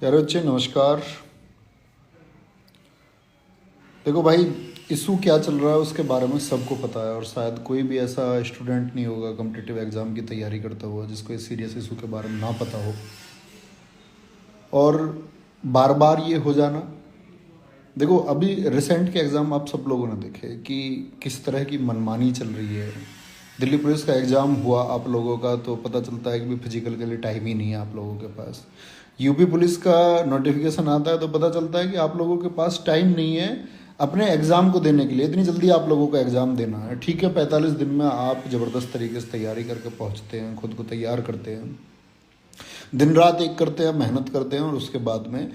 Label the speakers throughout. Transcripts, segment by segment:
Speaker 1: प्यारे बच्चे नमस्कार। देखो भाई, इशू क्या चल रहा है उसके बारे में सबको पता है और शायद कोई भी ऐसा स्टूडेंट नहीं होगा कॉम्पिटिटिव एग्ज़ाम की तैयारी करता हुआ जिसको इस सीरियस इशू के बारे में ना पता हो। और बार बार ये हो जाना, देखो अभी रिसेंट के एग्ज़ाम आप सब लोगों ने देखे कि किस तरह की मनमानी चल रही है। दिल्ली पुलिस का एग्ज़ाम हुआ आप लोगों का तो पता चलता है कि भी फिजिकल के लिए टाइम ही नहीं है आप लोगों के पास। यूपी पुलिस का नोटिफिकेशन आता है तो पता चलता है कि आप लोगों के पास टाइम नहीं है अपने एग्ज़ाम को देने के लिए। इतनी जल्दी आप लोगों को एग्ज़ाम देना है, ठीक है 45 दिन में आप ज़बरदस्त तरीके से तैयारी करके पहुंचते हैं, खुद को तैयार करते हैं, दिन रात एक करते हैं, मेहनत करते हैं और उसके बाद में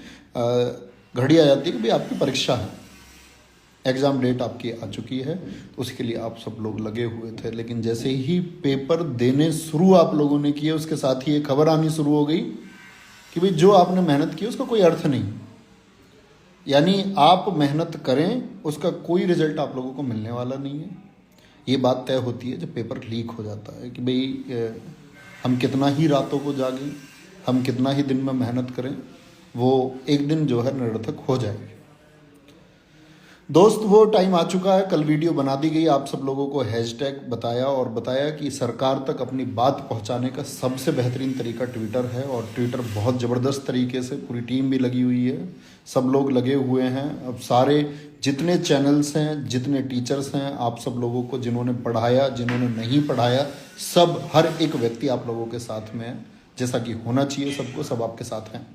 Speaker 1: घड़ी आ जाती है कि भाई आपकी परीक्षा है, एग्ज़ाम डेट आपकी आ चुकी है, उसके लिए आप सब लोग लगे हुए थे। लेकिन जैसे ही पेपर देने शुरू आप लोगों ने किए उसके साथ ही ये खबर आनी शुरू हो गई कि भाई जो आपने मेहनत की उसका कोई अर्थ नहीं। यानी आप मेहनत करें उसका कोई रिजल्ट आप लोगों को मिलने वाला नहीं है। ये बात तय होती है जब पेपर लीक हो जाता है कि भाई हम कितना ही रातों को जागें, हम कितना ही दिन में मेहनत करें, वो एक दिन जो है निरर्थक हो जाएगी। दोस्त वो टाइम आ चुका है, कल वीडियो बना दी गई, आप सब लोगों को हैशटैग बताया और बताया कि सरकार तक अपनी बात पहुंचाने का सबसे बेहतरीन तरीका ट्विटर है। और ट्विटर बहुत ज़बरदस्त तरीके से, पूरी टीम भी लगी हुई है, सब लोग लगे हुए हैं। अब सारे जितने चैनल्स हैं, जितने टीचर्स हैं, आप सब लोगों को जिन्होंने पढ़ाया, जिन्होंने नहीं पढ़ाया, सब हर एक व्यक्ति आप लोगों के साथ में है, जैसा कि होना चाहिए सबको, सब आपके साथ हैं।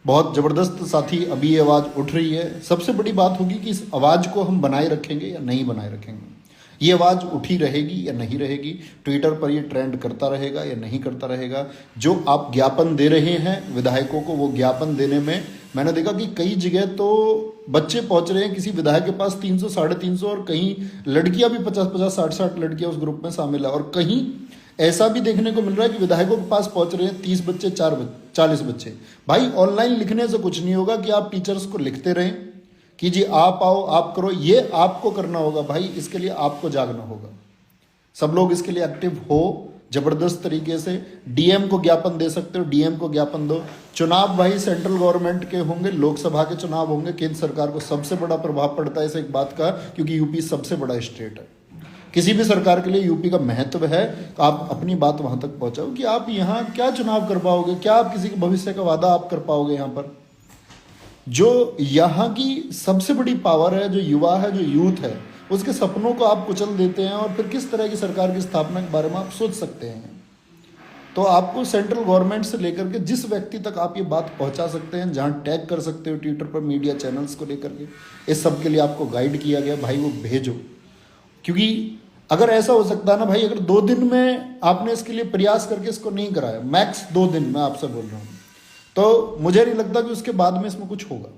Speaker 1: बहुत ज़बरदस्त साथी अभी ये आवाज़ उठ रही है। सबसे बड़ी बात होगी कि इस आवाज़ को हम बनाए रखेंगे या नहीं बनाए रखेंगे। ये आवाज़ उठी रहेगी या नहीं रहेगी, ट्विटर पर ये ट्रेंड करता रहेगा या नहीं करता रहेगा। जो आप ज्ञापन दे रहे हैं विधायकों को, वो ज्ञापन देने में मैंने देखा कि कई जगह तो बच्चे पहुंच रहे हैं किसी विधायक के पास 300 350, और कहीं लड़कियां भी 50 60 लड़कियां उस ग्रुप में शामिल है। और कहीं ऐसा भी देखने को मिल रहा है कि विधायकों के पास पहुंच रहे हैं 30 बच्चे, 40 बच्चे। भाई ऑनलाइन लिखने से कुछ नहीं होगा कि आप टीचर्स को लिखते रहें कि जी आप आओ, आप करो, ये आपको करना होगा भाई। इसके लिए आपको जागना होगा, सब लोग इसके लिए एक्टिव हो जबरदस्त तरीके से। डीएम को ज्ञापन दे सकते हो, डीएम को ज्ञापन दो। चुनाव भाई सेंट्रल गवर्नमेंट के होंगे, लोकसभा के चुनाव होंगे, केंद्र सरकार को सबसे बड़ा प्रभाव पड़ता है इस एक बात का, क्योंकि यूपी सबसे बड़ा स्टेट है। किसी भी सरकार के लिए यूपी का महत्व है। तो आप अपनी बात वहां तक पहुंचाओ कि आप यहाँ क्या चुनाव कर पाओगे, क्या आप किसी के भविष्य का वादा आप कर पाओगे। यहाँ पर जो यहाँ की सबसे बड़ी पावर है, जो युवा है, जो यूथ है, उसके सपनों को आप कुचल देते हैं और फिर किस तरह की सरकार की स्थापना के बारे में आप सोच सकते हैं। तो आपको सेंट्रल गवर्नमेंट से लेकर के जिस व्यक्ति तक आप ये बात पहुंचा सकते हैं, जहां टैग कर सकते हो ट्विटर पर मीडिया चैनल्स को लेकर के, इस सब के लिए आपको गाइड किया गया भाई, वो भेजो। क्योंकि अगर ऐसा हो सकता है ना भाई, अगर 2 दिन में आपने इसके लिए प्रयास करके इसको नहीं कराया, मैक्स 2 दिन मैं आपसे बोल रहा हूं, तो मुझे नहीं लगता कि उसके बाद में इसमें कुछ होगा।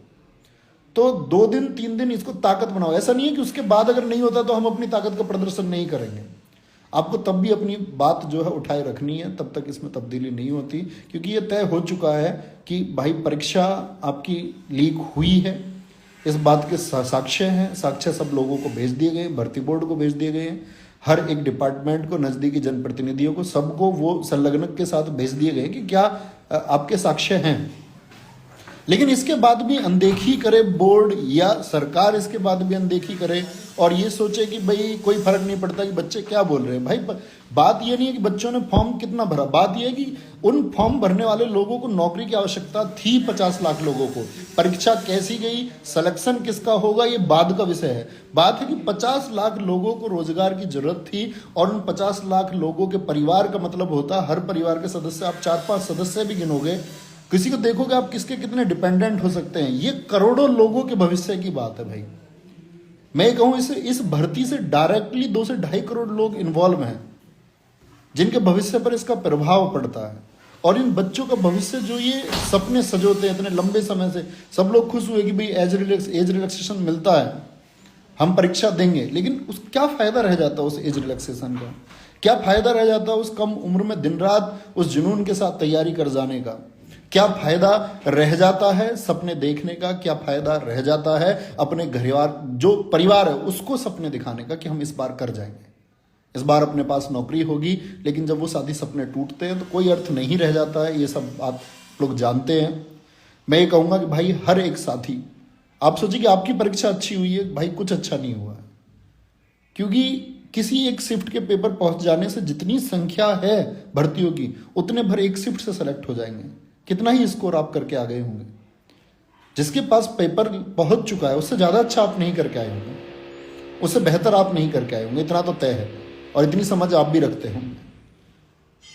Speaker 1: तो 2 दिन 3 दिन इसको ताकत बनाओ। ऐसा नहीं है कि उसके बाद अगर नहीं होता तो हम अपनी ताकत का प्रदर्शन नहीं करेंगे। आपको तब भी अपनी बात जो है उठाए रखनी है, तब तक इसमें तब्दीली नहीं होती, क्योंकि ये तय हो चुका है कि भाई परीक्षा आपकी लीक हुई है। इस बात के साक्ष्य हैं, साक्ष्य सब लोगों को भेज दिए गए, भर्ती बोर्ड को भेज दिए गए, हर एक डिपार्टमेंट को, नज़दीकी जनप्रतिनिधियों को, सबको वो संलग्नक के साथ भेज दिए गए कि क्या आपके साक्ष्य हैं। लेकिन इसके बाद भी अनदेखी करे बोर्ड या सरकार, इसके बाद भी अनदेखी करे और ये सोचे कि भाई कोई फर्क नहीं पड़ता कि बच्चे क्या बोल रहे हैं। भाई बात ये नहीं है कि बच्चों ने फॉर्म कितना भरा, बात ये है कि उन फॉर्म भरने वाले लोगों को नौकरी की आवश्यकता थी 50 लाख लोगों को। परीक्षा कैसी गई, सिलेक्शन किसका होगा, ये बाद का विषय है। बात है कि 50 लाख लोगों को रोजगार की जरूरत थी और उन 50 लाख लोगों के परिवार का मतलब होता, हर परिवार के सदस्य, आप 4-5 सदस्य भी गिनोगे, किसी को देखोगे आप किसके कितने डिपेंडेंट हो सकते हैं। ये करोड़ों लोगों के भविष्य की बात है भाई। मैं कहूं इस भर्ती से डायरेक्टली 2 से 2.5 करोड़ लोग इन्वॉल्व हैं, जिनके भविष्य पर इसका प्रभाव पड़ता है। और इन बच्चों का भविष्य जो ये सपने सजोते हैं इतने लंबे समय से, सब लोग खुश हुए कि भाई एज रिलैक्सेशन मिलता है, हम परीक्षा देंगे। लेकिन उस क्या फायदा रह जाता है उस एज रिलैक्सेशन का, क्या फायदा रह जाता है उस कम उम्र में दिन रात उस जुनून के साथ तैयारी कर जाने का, क्या फायदा रह जाता है सपने देखने का, क्या फायदा रह जाता है अपने घरवार जो परिवार है उसको सपने दिखाने का कि हम इस बार कर जाएंगे, इस बार अपने पास नौकरी होगी। लेकिन जब वो साथी सपने टूटते हैं तो कोई अर्थ नहीं रह जाता है। ये सब बात लोग जानते हैं। मैं ये कहूँगा कि भाई हर एक साथी, आप सोचिए कि आपकी परीक्षा अच्छी हुई है, भाई कुछ अच्छा नहीं हुआ है, क्योंकि किसी एक शिफ्ट के पेपर पहुंच जाने से जितनी संख्या है भर्तियों की, उतने भर एक शिफ्ट से सेलेक्ट हो जाएंगे। कितना ही स्कोर आप करके आ गए होंगे। जिसके पास पेपर पहुंच चुका है उससे ज़्यादा अच्छा आप नहीं करके आए होंगे, उससे बेहतर आप नहीं करके आए होंगे, इतना तो तय है। और इतनी समझ आप भी रखते होंगे।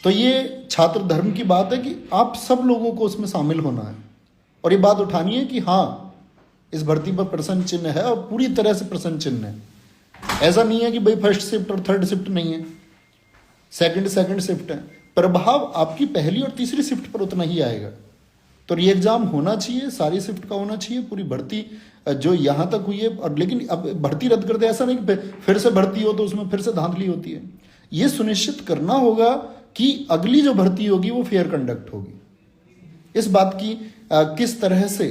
Speaker 1: तो ये छात्र धर्म की बात है कि आप सब लोगों को उसमें शामिल होना है और ये बात उठानी है कि हाँ, इस भर्ती पर प्रश्न चिन्ह है और पूरी तरह से प्रश्न चिन्ह है। ऐसा नहीं है कि भाई फर्स्ट शिफ्ट और थर्ड शिफ्ट नहीं है, सेकंड शिफ्ट है। प्रभाव आपकी पहली और तीसरी शिफ्ट पर उतना ही आएगा। तो री एग्जाम होना चाहिए, सारी शिफ्ट का होना चाहिए, पूरी भर्ती जो यहाँ तक हुई है। और लेकिन अब भर्ती रद्द कर दे, ऐसा नहीं कि फिर से भर्ती हो तो उसमें फिर से धांधली होती है। ये सुनिश्चित करना होगा कि अगली जो भर्ती होगी वो फेयर कंडक्ट होगी। इस बात की किस तरह से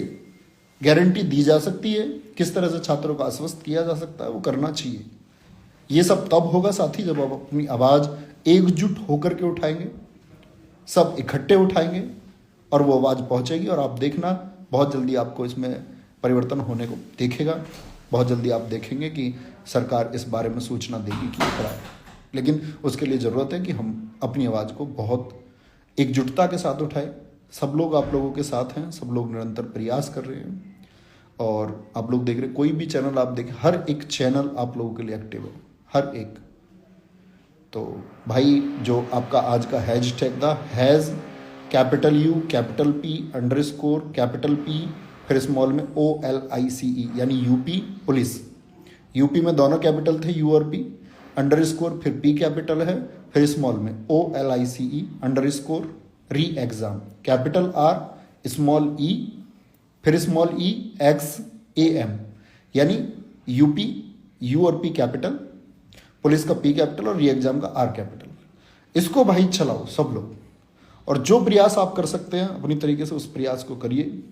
Speaker 1: गारंटी दी जा सकती है, किस तरह से छात्रों को आश्वस्त किया जा सकता है, वो करना चाहिए। ये सब तब होगा साथी जब आप अपनी आवाज़ एकजुट होकर के उठाएंगे, सब इकट्ठे उठाएंगे और वो आवाज़ पहुंचेगी। और आप देखना बहुत जल्दी आपको इसमें परिवर्तन होने को देखेगा। बहुत जल्दी आप देखेंगे कि सरकार इस बारे में सूचना देगी कि खड़ा है। लेकिन उसके लिए ज़रूरत है कि हम अपनी आवाज़ को बहुत एकजुटता के साथ उठाएं। सब लोग आप लोगों के साथ हैं, सब लोग निरंतर प्रयास कर रहे हैं। और आप लोग देख रहे हैं, कोई भी चैनल आप देखें, हर एक चैनल आप लोगों के लिए एक्टिव है, हर एक। तो भाई जो आपका आज का हैशटैग था, has capital U capital P underscore capital P फिर स्मॉल में OLICE, यानी यूपी पुलिस। यूपी में दोनों कैपिटल थे, यू और पी, अंडरस्कोर फिर पी कैपिटल है, फिर स्मॉल में OLICE underscore re exam, capital R small E फिर स्मॉल EXAM, यानी यूपी यू और पी कैपिटल, पुलिस का पी कैपिटल और री एग्जाम का R कैपिटल। इसको भाई चलाओ सब लोग, और जो प्रयास आप कर सकते हैं अपनी तरीके से उस प्रयास को करिए।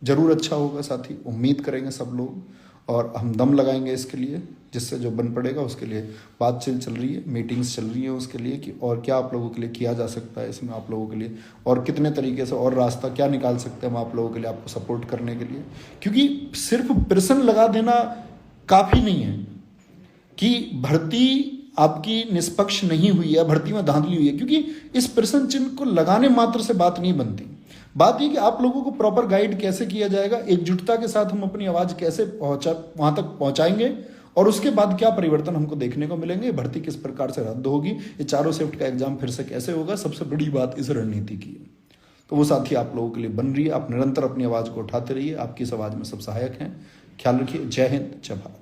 Speaker 1: जरूर अच्छा होगा साथी, उम्मीद करेंगे सब लोग, और हम दम लगाएंगे इसके लिए, जिससे जो बन पड़ेगा उसके लिए बातचीत चल रही है, मीटिंग्स चल रही है उसके लिए कि और क्या आप लोगों के लिए किया जा सकता है इसमें, आप लोगों के लिए और कितने तरीके से और रास्ता क्या निकाल सकते हैं हम आप लोगों के लिए, आपको सपोर्ट करने के लिए। क्योंकि सिर्फ प्रश्न लगा देना काफ़ी नहीं है कि भर्ती आपकी निष्पक्ष नहीं हुई है, भर्ती में धांधली हुई है, क्योंकि इस प्रश्न चिन्ह को लगाने मात्र से बात नहीं बनती। बात ये कि आप लोगों को प्रॉपर गाइड कैसे किया जाएगा, एकजुटता के साथ हम अपनी आवाज़ कैसे वहाँ तक पहुँचाएंगे, और उसके बाद क्या परिवर्तन हमको देखने को मिलेंगे, भर्ती किस प्रकार से रद्द होगी, ये चारों शिफ्ट का एग्जाम फिर से कैसे होगा, सबसे बड़ी बात इस रणनीति की है। तो वो साथी आप लोगों के लिए बन रही है। आप निरंतर अपनी आवाज़ को उठाते रहिए, आपकी इस आवाज़ में सब सहायक हैं। ख्याल रखिए। जय हिंद, जय भारत।